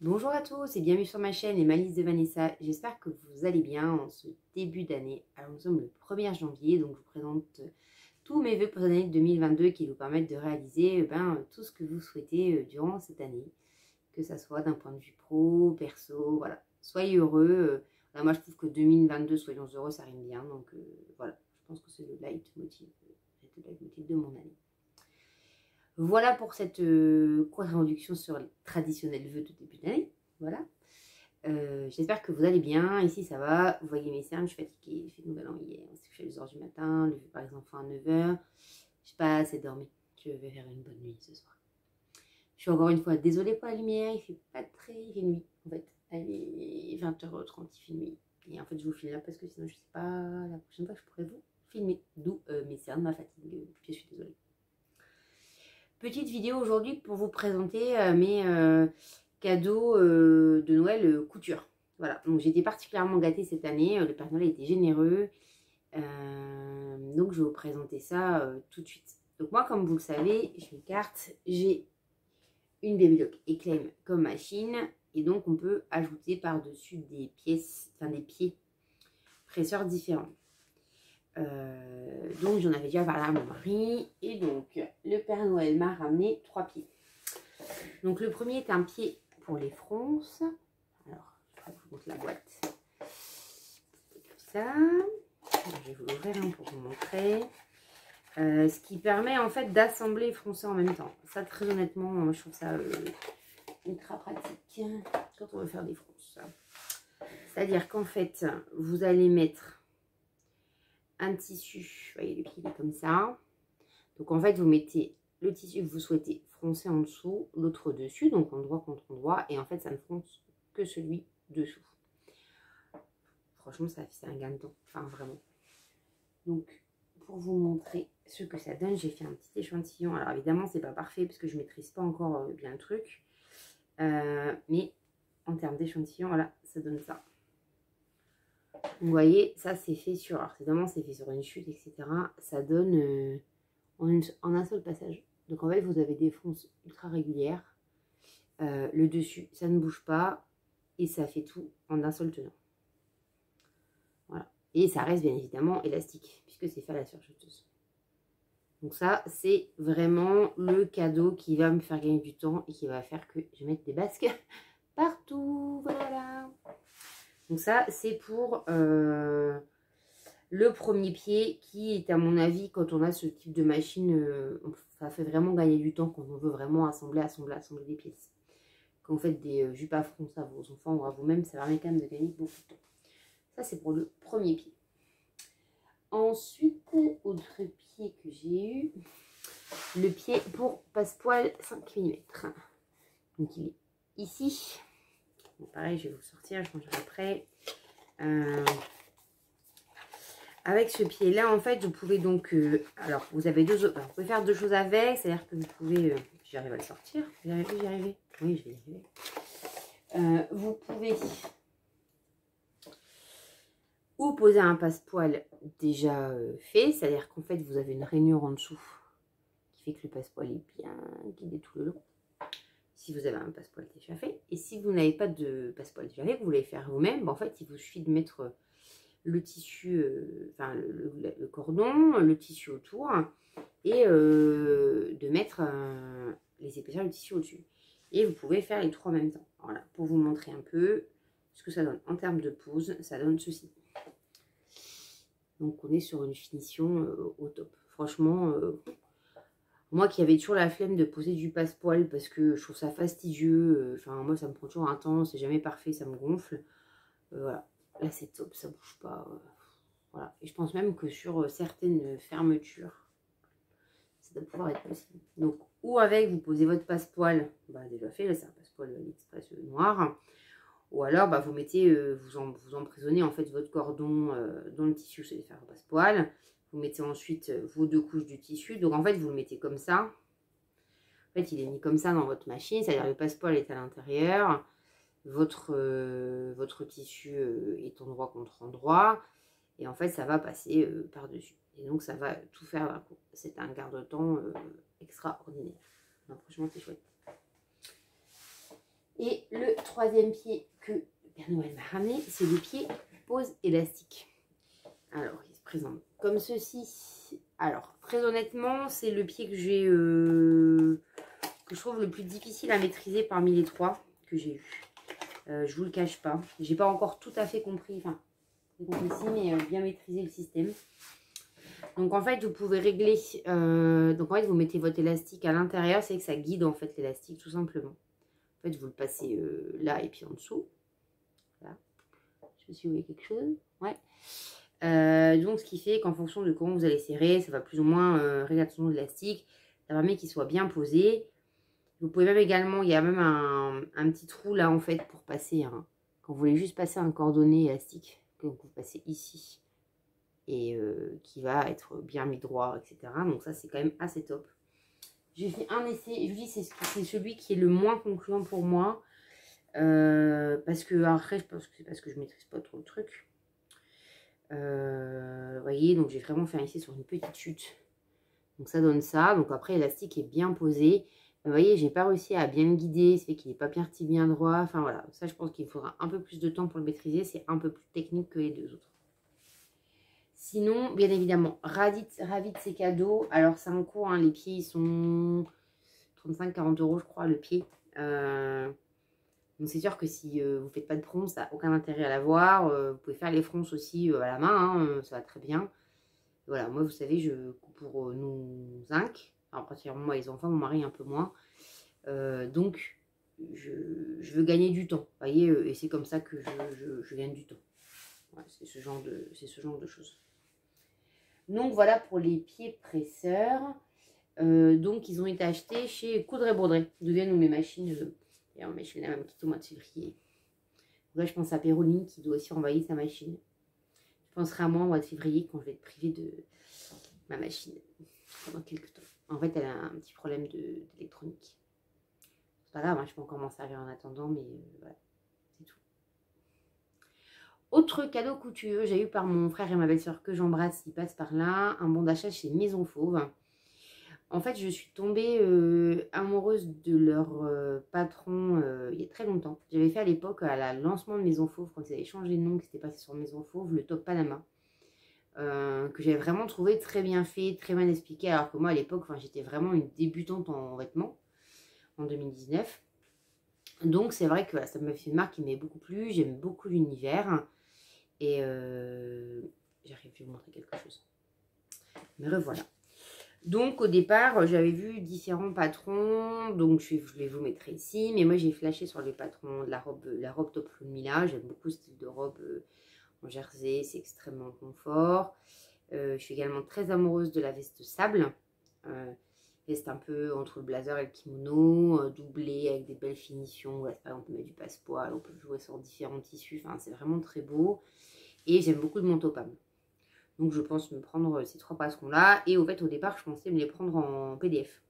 Bonjour à tous et bienvenue sur ma chaîne et ma liste de Vanessa. J'espère que vous allez bien en ce début d'année. Alors nous sommes le 1er janvier, donc je vous présente tous mes vœux pour l'année 2022 qui vous permettent de réaliser tout ce que vous souhaitez durant cette année. Que ça soit d'un point de vue pro, perso, voilà. Soyez heureux. Moi je trouve que 2022, soyons heureux, ça rime bien. Donc voilà, je pense que c'est le leitmotiv de mon année. Voilà pour cette courte introduction sur les traditionnels vœux de début d'année. Voilà. J'espère que vous allez bien. Ici, ça va. Vous voyez mes cernes, je suis fatiguée. J'ai fait le nouvel an hier. On s'est couché à 2h du matin. Le vœu par exemple à 9h. Je n'ai pas assez dormi. Je vais faire une bonne nuit ce soir. Je suis encore une fois désolée pour la lumière. Il fait pas très... Il fait nuit en fait. Elle est 20h30, il fait nuit. Et en fait, je vous filme là parce que sinon, je ne sais pas la prochaine fois que je pourrais vous filmer. D'où mes cernes, ma fatigue. Je suis désolée. Petite vidéo aujourd'hui pour vous présenter mes cadeaux de Noël couture. Voilà, donc j'ai été particulièrement gâtée cette année. Le Père Noël a été généreux. Donc je vais vous présenter ça tout de suite. Donc moi, comme vous le savez, je m'écarte. J'ai une Babylock Acclaim comme machine. Et donc on peut ajouter par-dessus des pièces, enfin des pieds presseurs différents. Donc j'en avais déjà parlé à mon mari et donc le Père Noël m'a ramené 3 pieds. Donc le premier est un pied pour les fronces. Alors je vous montre la boîte comme ça. Je vais vous l'ouvrir pour vous montrer. Ce qui permet en fait d'assembler et froncer en même temps. Ça très honnêtement je trouve ça ultra pratique quand on veut faire des fronces. C'est à dire qu'en fait vous allez mettre un tissu, vous voyez le pied est comme ça. Donc en fait vous mettez le tissu que vous souhaitez froncer en dessous, l'autre dessus, donc endroit contre endroit, et en fait ça ne fronce que celui dessous. Franchement ça c'est un gain de temps, enfin vraiment. Donc pour vous montrer ce que ça donne, j'ai fait un petit échantillon. Alors évidemment c'est pas parfait parce que je maîtrise pas encore bien le truc, mais en termes d'échantillon, voilà, ça donne ça. Vous voyez, ça c'est fait sur, alors évidemment c'est fait sur une chute, etc. Ça donne en un seul passage. Donc en fait vous avez des fronces ultra régulières. Le dessus, ça ne bouge pas. Et ça fait tout en un seul tenant. Voilà. Et ça reste bien évidemment élastique, puisque c'est fait à la surjeteuse. Donc ça, c'est vraiment le cadeau qui va me faire gagner du temps et qui va faire que je vais mettre des basques partout. Voilà. Donc ça, c'est pour le premier pied qui est à mon avis, quand on a ce type de machine, ça fait vraiment gagner du temps quand on veut vraiment assembler des pièces. Quand vous faites des jupes à fronce à vos enfants ou à vous-même, ça permet quand même de gagner beaucoup de temps. Ça, c'est pour le premier pied. Ensuite, autre pied que j'ai eu, le pied pour passepoil 5 mm. Donc, il est ici. Bon, pareil, je vais vous sortir, je rangerai après. Avec ce pied-là, en fait, vous pouvez donc... alors, vous avez vous pouvez faire deux choses avec. C'est-à-dire que vous pouvez... j'arrive à le sortir. J'y arrive. Oui, je vais y arriver. Vous pouvez ou poser un passepoil déjà fait. C'est-à-dire qu'en fait, vous avez une rainure en dessous qui fait que le passepoil est bien guidé tout le long. Si vous avez un passepoil déjà fait. Et si vous n'avez pas de passepoil déjà fait, vous voulez faire vous-même, en fait, il vous suffit de mettre... le tissu, le cordon, le tissu autour et de mettre les épaisseurs du tissu au-dessus. Et vous pouvez faire les trois en même temps. Voilà, pour vous montrer un peu ce que ça donne en termes de pose, ça donne ceci. Donc on est sur une finition au top. Franchement, moi qui avais toujours la flemme de poser du passepoil parce que je trouve ça fastidieux, enfin moi ça me prend toujours un temps, c'est jamais parfait, ça me gonfle. Voilà. Là c'est top, ça bouge pas. Voilà. Et je pense même que sur certaines fermetures, ça doit pouvoir être possible. Donc, ou avec, vous posez votre passepoil, déjà fait, là c'est un passepoil express noir. Ou alors, vous mettez, vous emprisonnez en fait votre cordon dans le tissu, c'est faire un passepoil. Vous mettez ensuite vos deux couches du tissu. Donc en fait, vous le mettez comme ça. En fait, il est mis comme ça dans votre machine, c'est-à-dire le passepoil est à l'intérieur. Votre tissu est endroit contre endroit. Et en fait, ça va passer par-dessus. Et donc, ça va tout faire d'un coup. C'est un garde-temps extraordinaire. Non, franchement, c'est chouette. Et le troisième pied que Père Noël m'a ramené, c'est le pied pose élastique. Alors, il se présente comme ceci. Alors, très honnêtement, c'est le pied que j'ai, que je trouve le plus difficile à maîtriser parmi les trois que j'ai eu. Je vous le cache pas. J'ai pas encore tout à fait compris, enfin, compris mais bien maîtriser le système. Donc en fait, vous pouvez régler, donc en fait, vous mettez votre élastique à l'intérieur, c'est que ça guide en fait l'élastique tout simplement. En fait, vous le passez là et puis en dessous. Voilà. Je sais pas si vous voyez quelque chose. Ouais. Donc ce qui fait qu'en fonction de comment vous allez serrer, ça va plus ou moins régler de l'élastique. Ça permet qu'il soit bien posé. Vous pouvez même également, il y a même un petit trou là en fait pour passer quand vous voulez juste passer un cordonnet élastique, que vous passez ici. Et qui va être bien mis droit, etc. Donc ça, c'est quand même assez top. J'ai fait un essai, je vous dis, c'est celui qui est le moins concluant pour moi. Parce que, après, je pense que c'est parce que je maîtrise pas trop le truc. Vous voyez, donc j'ai vraiment fait un essai sur une petite chute. Donc ça donne ça. Donc après, l'élastique est bien posé. Vous voyez, j'ai pas réussi à bien le guider. C'est fait qu'il n'est pas bien petit, bien droit. Enfin voilà, ça, je pense qu'il faudra un peu plus de temps pour le maîtriser. C'est un peu plus technique que les deux autres. Sinon, bien évidemment, ravi de ces cadeaux. Alors, c'est un coût, hein, les pieds, ils sont 35-40 € je crois, le pied. Donc, c'est sûr que si vous ne faites pas de fronce, ça n'a aucun intérêt à l'avoir. Vous pouvez faire les fronces aussi à la main, hein, ça va très bien. Voilà, moi, vous savez, je coupe pour nous 5. Alors, particulièrement moi, les enfants, mon mari un peu moins. Donc, je veux gagner du temps, vous voyez, et c'est comme ça que je gagne du temps. Ouais, c'est ce genre de choses. Donc voilà pour les pieds presseurs. Donc ils ont été achetés chez Coudray Bourdray. D'où viennent mes machines. D'ailleurs, ma machine est même quitte au mois de février. Là, je pense à Péroline qui doit aussi envoyer sa machine. Je penserai à moi au mois de février quand je vais être privée de ma machine pendant quelques temps. En fait, elle a un petit problème d'électronique. C'est pas grave, hein, je peux encore m'en servir en attendant, mais voilà, c'est tout. Autre cadeau coûteux, j'ai eu par mon frère et ma belle-sœur que j'embrasse, ils passent par là, un bon d'achat chez Maison Fauve. En fait, je suis tombée amoureuse de leur patron il y a très longtemps. J'avais fait à l'époque, à la lancement de Maison Fauve, quand ils avaient changé de nom, que c'était passé sur Maison Fauve, le top Panama. Que j'avais vraiment trouvé très bien fait, très bien expliqué. Alors que moi, à l'époque, j'étais vraiment une débutante en vêtements, en 2019. Donc, c'est vrai que ça m'a fait une marque qui m'avait beaucoup plu. J'aime beaucoup l'univers. Et j'arrive, je vais vous montrer quelque chose. Me revoilà. Donc au départ, j'avais vu différents patrons, donc je les vous mettrai ici. Mais moi j'ai flashé sur les patrons de la robe Top Flow de Mila. J'aime beaucoup ce style de robe en jersey, c'est extrêmement confort. Je suis également très amoureuse de la veste sable. Veste un peu entre le blazer et le kimono, doublée avec des belles finitions. Voilà, on peut mettre du passepoil, on peut jouer sur différents tissus, enfin c'est vraiment très beau. Et j'aime beaucoup le manteau Pam. Donc je pense me prendre ces trois patrons-là. Et au fait, au départ, je pensais me les prendre en PDF.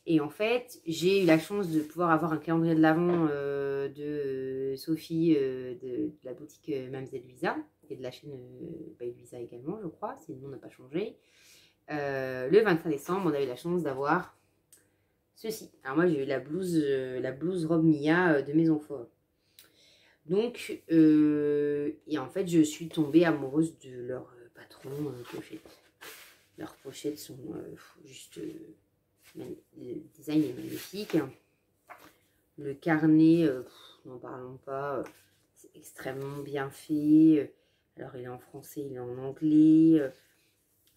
Et en fait, j'ai eu la chance de pouvoir avoir un calendrier de l'Avent de Sophie de la boutique Mamselle Luisa. Et de la chaîne by Luisa également, je crois. Si le nom n'a pas changé. Le 25 décembre, on a eu la chance d'avoir ceci. Alors moi, j'ai eu la blouse robe Mia de Maison Fauve. Donc, et en fait, je suis tombée amoureuse de leur patron pochette. Leurs pochettes sont juste... le design est magnifique. Le carnet, n'en parlons pas, c'est extrêmement bien fait. Alors, il est en français, il est en anglais.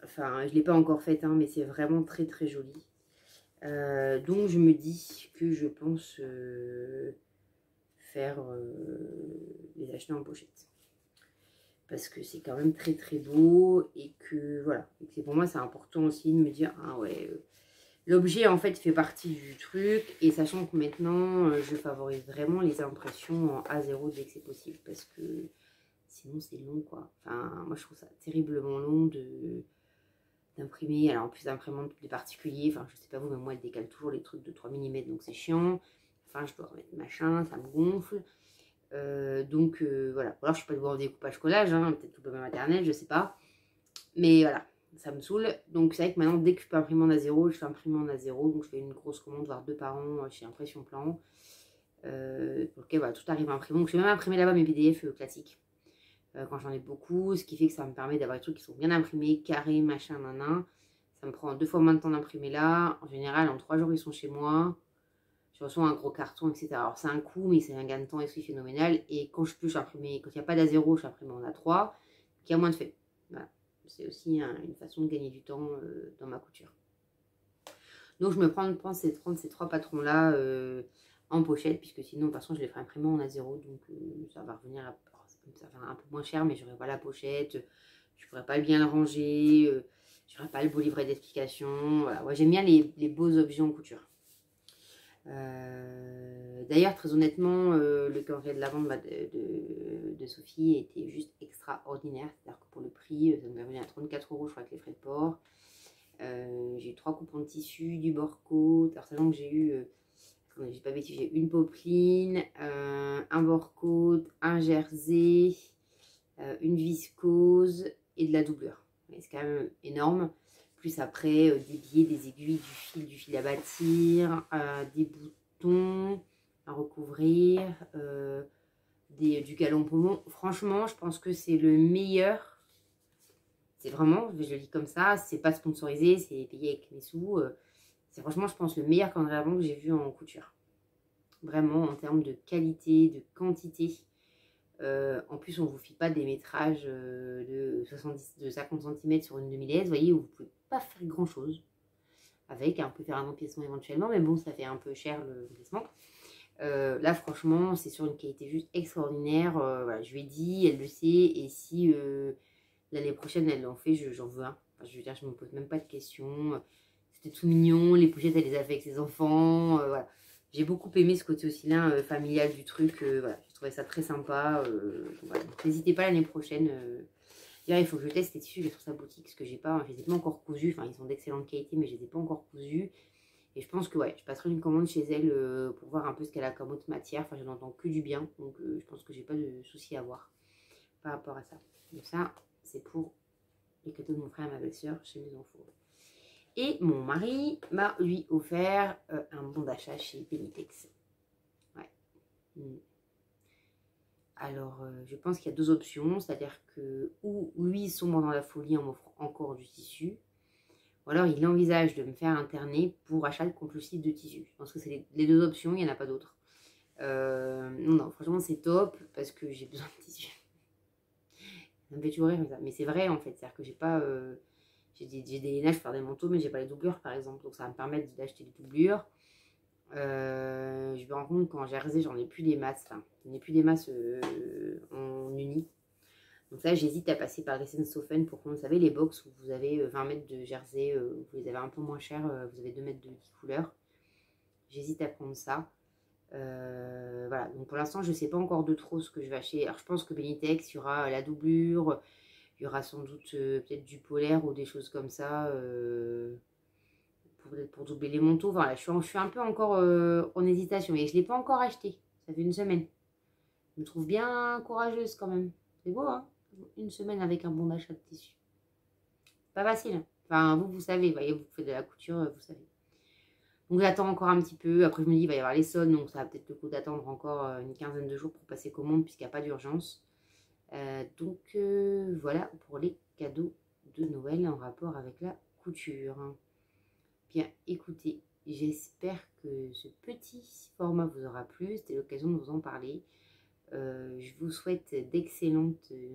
Enfin, je ne l'ai pas encore fait, hein, mais c'est vraiment très, très joli. Donc, je me dis que je pense... faire les acheter en pochette parce que c'est quand même très très beau et que voilà, et pour moi c'est important aussi de me dire ah ouais l'objet en fait fait partie du truc, et sachant que maintenant je favorise vraiment les impressions en A0 dès que c'est possible parce que sinon c'est long quoi. Enfin moi je trouve ça terriblement long d'imprimer. Alors en plus d'imprimante des particuliers, enfin je sais pas vous mais moi elle décale toujours les trucs de 3 mm donc c'est chiant. Enfin, je dois remettre machin, ça me gonfle. Donc voilà. Alors, je suis pas douée en découpage collage, hein, peut-être tout le même maternel, je sais pas. Mais voilà, ça me saoule. Donc c'est vrai que maintenant, dès que je peux imprimer en A0, je fais imprimer en A0. Donc je fais une grosse commande, voire 2 par an chez Impression Plan. pour lequel voilà, tout arrive imprimé. Donc je vais même imprimer là-bas mes PDF classiques quand j'en ai beaucoup, ce qui fait que ça me permet d'avoir des trucs qui sont bien imprimés, carrés, machin, nanan. Ça me prend 2 fois moins de temps d'imprimer là. En général, en 3 jours, ils sont chez moi. Je reçois un gros carton, etc. Alors c'est un coût, mais c'est un gain de temps aussi phénoménal. Et quand je peux, j'imprime, quand il n'y a pas d'A0, j'imprime en A3, qui a moins de fait. Voilà. C'est aussi une façon de gagner du temps dans ma couture. Donc je me prends ces 3 patrons-là en pochette, puisque sinon, de toute façon, je les ferai imprimer en A0. Donc ça va revenir ça va un peu moins cher, mais j'aurai pas la pochette. Je ne pourrai pas bien le ranger. Je n'aurai pas le beau livret d'explication. Voilà. Ouais, j'aime bien les beaux objets en couture. D'ailleurs, très honnêtement, le calendrier de la vente de Sophie était juste extraordinaire. C'est-à-dire que pour le prix, ça me revient à 34 €, je crois, avec les frais de port. J'ai eu 3 coupons de tissu, du bord-côte. Alors, sachant que j'ai eu, j'ai pas bêtise, j'ai une popeline, un bord-côte, un jersey, une viscose et de la doublure. C'est quand même énorme. Plus après, des biais, des aiguilles, du fil à bâtir, des boutons à recouvrir, du galon pommon. Franchement, je pense que c'est le meilleur. C'est vraiment, je le dis comme ça, c'est pas sponsorisé, c'est payé avec mes sous. C'est franchement, je pense, le meilleur calendrier à vente que j'ai vu en couture. Vraiment, en termes de qualité, de quantité. En plus, on ne vous file pas des métrages de 50 cm sur une demi-laisse, vous voyez, où vous ne pouvez pas faire grand chose avec. On peut faire un empiècement éventuellement, mais bon, ça fait un peu cher l'empiècement. Là, franchement, c'est sur une qualité juste extraordinaire. Voilà, je lui ai dit, elle le sait, et si l'année prochaine elle l'en fait, j'en veux un. Enfin, je veux dire, je ne me pose même pas de questions. C'était tout mignon, les pochettes, elle les a fait avec ses enfants. Voilà. J'ai beaucoup aimé ce côté aussi là, familial du truc. Voilà, j'ai trouvé ça très sympa. Voilà. N'hésitez pas l'année prochaine. Il faut que je teste les tissus, je trouve ça boutique, parce que j'ai pas, je les ai pas encore cousus. Enfin, ils sont d'excellente qualité, mais je les ai pas encore cousus. Et je pense que ouais, je passerai une commande chez elle pour voir un peu ce qu'elle a comme autre matière. Enfin, je n'entends que du bien, donc je pense que j'ai pas de soucis à avoir par rapport à ça. Donc ça, c'est pour les cadeaux de mon frère et ma belle-sœur chez mes enfants. Et mon mari m'a lui offert un bon d'achat chez Penitex. Ouais. Alors, je pense qu'il y a 2 options, c'est-à-dire que ou lui sombre dans la folie en m'offrant encore du tissu, ou alors il envisage de me faire interner pour achat de compulsif de tissu. Je pense que c'est les 2 options, il n'y en a pas d'autres. Non, franchement, c'est top parce que j'ai besoin de tissu. Ça me fait toujours rire, mais c'est vrai en fait, c'est-à-dire que j'ai pas... j'ai des lainages pour faire des manteaux, mais j'ai pas les doublures par exemple, donc ça va me permettre d'acheter des doublures. Je me rends compte qu'en jersey, j'en ai plus des masses. Enfin, j'en ai plus des masses en uni. Donc là, j'hésite à passer par Sofen pour qu'on, vous savez, les box où vous avez 20 mètres de jersey, vous les avez un peu moins cher, vous avez 2 mètres de 10 couleurs. J'hésite à prendre ça. Voilà, donc pour l'instant, je ne sais pas encore de trop ce que je vais acheter. Alors, je pense que Benitex, il y aura la doublure, il y aura sans doute peut-être du polaire ou des choses comme ça. Pour doubler les manteaux. Voilà, je suis un peu encore en hésitation. Et je ne l'ai pas encore acheté. Ça fait une semaine. Je me trouve bien courageuse quand même. C'est beau, hein? Une semaine avec un bon d'achat de tissu. Pas facile. Hein. Enfin, vous savez. Voyez, vous faites de la couture, vous savez. Donc j'attends encore un petit peu. Après, je me dis, il va y avoir les soldes. Donc ça va peut-être le coup d'attendre encore une quinzaine de jours pour passer commande puisqu'il n'y a pas d'urgence. Donc voilà pour les cadeaux de Noël en rapport avec la couture. Bien, écoutez, j'espère que ce petit format vous aura plu. C'était l'occasion de vous en parler. Je vous souhaite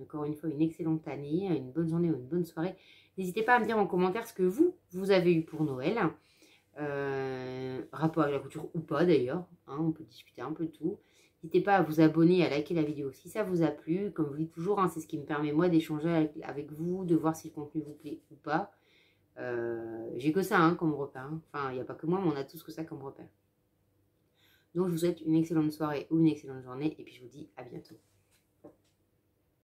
encore une fois, une excellente année, une bonne journée ou une bonne soirée. N'hésitez pas à me dire en commentaire ce que vous avez eu pour Noël. Rapport avec la couture ou pas d'ailleurs. Hein, on peut discuter un peu de tout. N'hésitez pas à vous abonner et à liker la vidéo si ça vous a plu. Comme je vous dis toujours, hein, c'est ce qui me permet moi d'échanger avec vous, de voir si le contenu vous plaît ou pas. J'ai que ça hein, comme repère. Hein. Enfin, il n'y a pas que moi, mais on a tous que ça comme repère. Donc, je vous souhaite une excellente soirée ou une excellente journée. Et puis, je vous dis à bientôt.